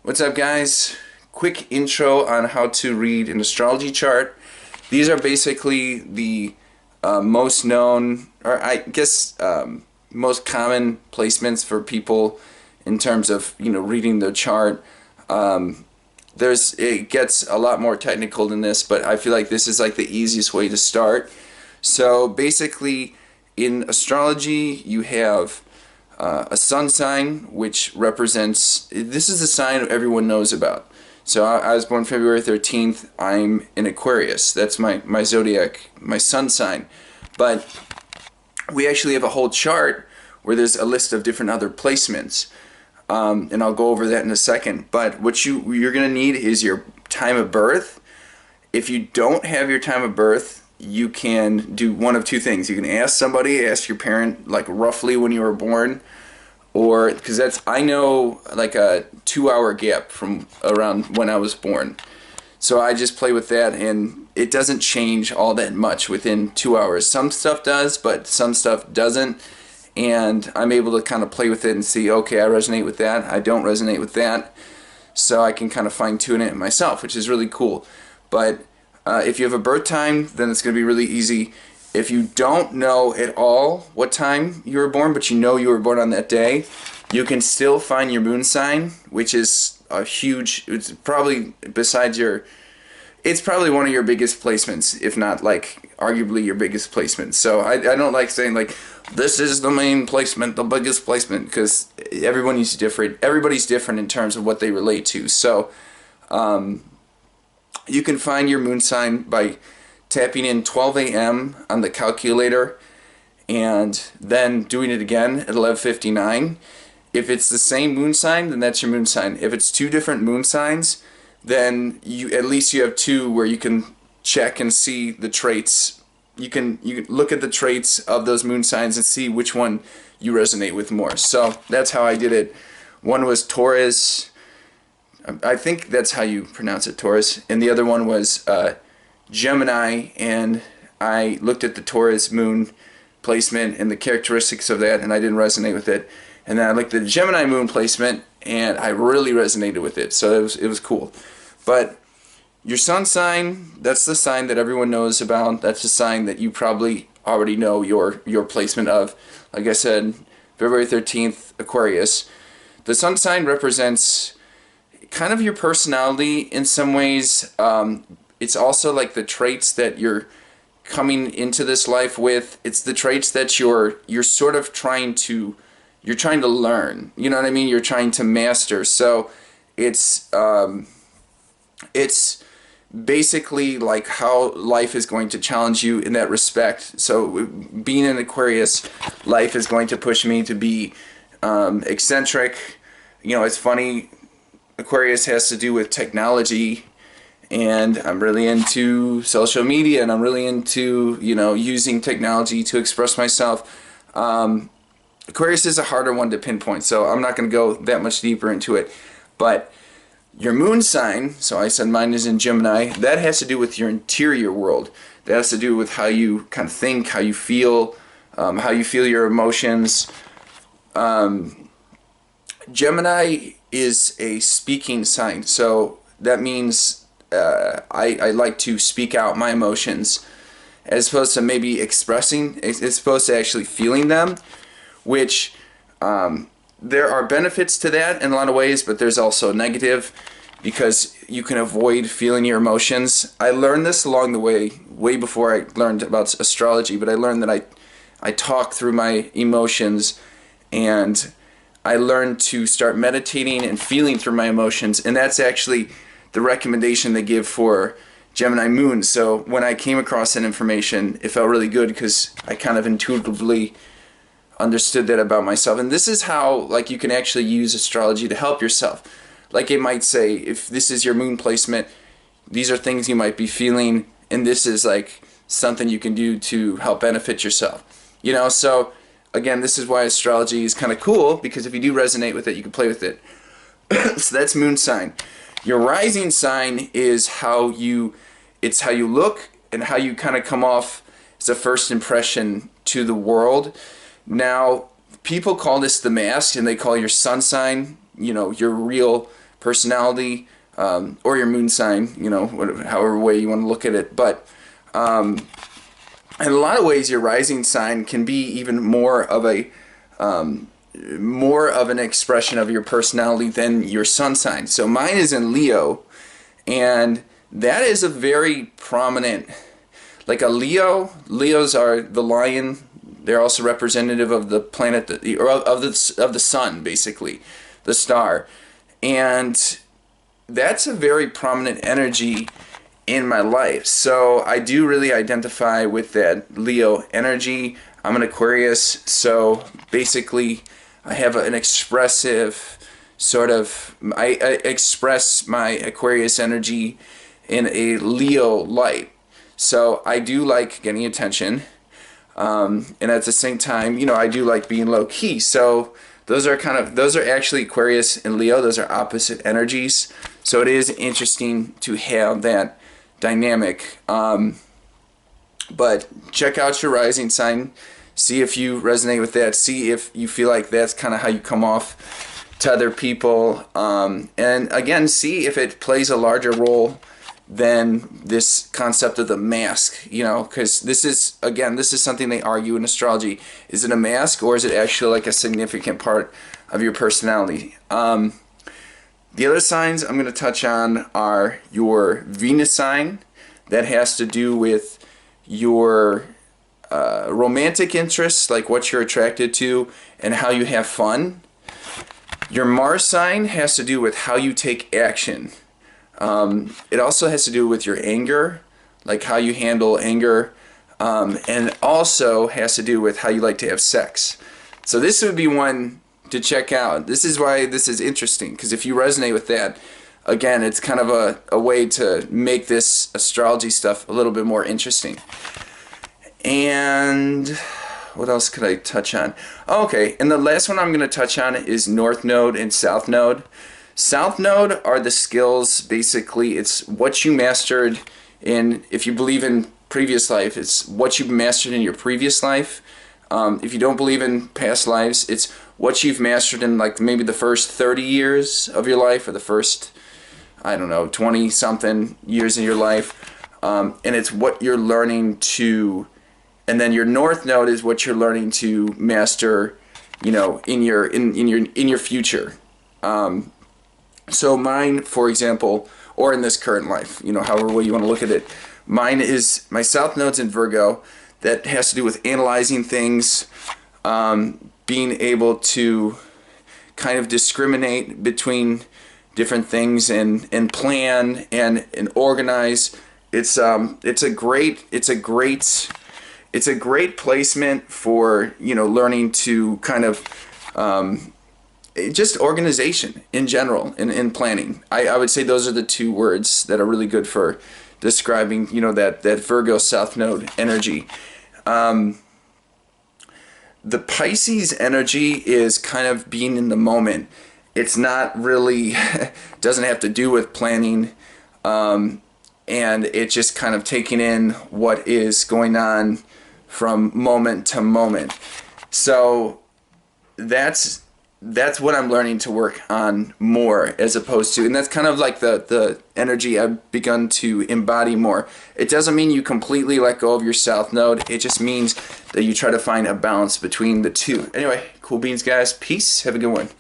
What's up, guys? Quick intro on how to read an astrology chart. These are basically the most known, or I guess most common placements for people in terms of reading the chart. It gets a lot more technical than this, but I feel like this is like the easiest way to start. So basically, in astrology, you have a sun sign, which represents, this is a sign everyone knows about. So I was born February 13th. I'm in Aquarius. That's my zodiac, my sun sign. But we actually have a whole chart where there's a list of different other placements. And I'll go over that in a second. But what you're going to need is your time of birth. If you don't have your time of birth, you can do one of two things. You can ask your parent, like roughly when you were born, or because I know like a 2-hour gap from around when I was born. So I just play with that, and it doesn't change all that much within 2 hours. Some stuff does, but some stuff doesn't. And I'm able to kind of play with it and see, okay, I resonate with that, I don't resonate with that. So I can kind of fine tune it myself, which is really cool. But if you have a birth time, then it's going to be really easy. If you don't know at all what time you were born, but you know you were born on that day, you can still find your moon sign, which is a huge, it's probably one of your biggest placements, if not like arguably your biggest placement. So I don't like saying like, this is the main placement, the biggest placement, because everybody's different in terms of what they relate to. So you can find your moon sign by tapping in 12 a.m. on the calculator and then doing it again at 11:59. If it's the same moon sign, then that's your moon sign. If it's two different moon signs, then at least you have two where you can check and see the traits. You can look at the traits of those moon signs and see which one you resonate with more. So that's how I did it. One was Taurus. I think that's how you pronounce it, Taurus. And the other one was Gemini, and I looked at the Taurus moon placement and the characteristics of that, and I didn't resonate with it. And then I looked at the Gemini moon placement, and I really resonated with it. So it was cool. But your sun sign, that's the sign that everyone knows about. That's the sign that you probably already know your placement of. Like I said, February 13th, Aquarius. The sun sign represents kind of your personality in some ways. It's also like the traits that you're coming into this life with. It's the traits that you're sort of trying to learn. You know what I mean? You're trying to master. So it's basically like how life is going to challenge you in that respect. So being in Aquarius, life is going to push me to be eccentric. It's funny, Aquarius has to do with technology, and I'm really into social media, and I'm really into using technology to express myself. Aquarius is a harder one to pinpoint, so I'm not going to go that much deeper into it. But your moon sign, so I said mine is in Gemini, that has to do with your interior world. That has to do with how you kind of think, how you feel your emotions. Gemini is a speaking sign, so that means I like to speak out my emotions as opposed to maybe expressing, as opposed to actually feeling them, which there are benefits to that in a lot of ways, but there's also negative because you can avoid feeling your emotions. I learned this along the way before I learned about astrology, but I learned that I talk through my emotions, and I learned to start meditating and feeling through my emotions, and that's actually the recommendation they give for Gemini moon. So when I came across that information, it felt really good because I kind of intuitively understood that about myself. And this is how like you can actually use astrology to help yourself. Like it might say, if this is your moon placement, these are things you might be feeling, and this is like something you can do to help benefit yourself. So again, this is why astrology is kind of cool, because if you do resonate with it, you can play with it. So that's moon sign. Your rising sign is how you look and how you kind of come off as a first impression to the world. Now, people call this the mask, and they call your sun sign, your real personality, or your moon sign, you know, however way you want to look at it. But in a lot of ways, your rising sign can be even more of an expression of your personality than your sun sign. So mine is in Leo, and that is a very prominent, like a Leo. Leos are the lion. They're also representative of the planet, or of the sun, basically, the star, and that's a very prominent energy in my life. So I do really identify with that Leo energy. I'm an Aquarius, so basically I have an expressive sort of, I express my Aquarius energy in a Leo light. So I do like getting attention, and at the same time, you know, I do like being low key. So those are actually Aquarius and Leo. Those are opposite energies. So it is interesting to have that dynamic. But check out your rising sign. See if you resonate with that. See if you feel like that's kind of how you come off to other people. And again, see if it plays a larger role than this concept of the mask, you know, because this is something they argue in astrology. Is it a mask, or is it actually like a significant part of your personality? The other signs I'm going to touch on are your Venus sign. That has to do with your romantic interests, like what you're attracted to and how you have fun. Your Mars sign has to do with how you take action. It also has to do with your anger, like how you handle anger, and also has to do with how you like to have sex. So this would be one to check out. This is why this is interesting, because if you resonate with that, again, it's kind of a way to make this astrology stuff a little bit more interesting. And what else could I touch on? Okay, and the last one I'm going to touch on is North Node and South Node. South Node are the skills, basically. It's what you mastered in, if you believe in previous life, it's what you've mastered in your previous life. If you don't believe in past lives, it's what you've mastered in like maybe the first 30 years of your life, or the first, I don't know, 20 something years in your life. And it's what you're learning to, and then your North Node is what you're learning to master, you know, in your future. So mine, for example, or in this current life, you know, however way you want to look at it, mine is, my South Node's in Virgo. That has to do with analyzing things, being able to kind of discriminate between different things and plan and organize. It's a great placement for, you know, learning to kind of just organization in general and planning. I would say those are the two words that are really good for describing, you know, that Virgo South Node energy. The Pisces energy is kind of being in the moment. It's not really, doesn't have to do with planning, and it's just kind of taking in what is going on from moment to moment. So that's what I'm learning to work on more, as opposed to, and that's kind of like the energy I've begun to embody more. It doesn't mean you completely let go of your South Node. It just means that you try to find a balance between the two. Anyway, cool beans, guys. Peace. Have a good one.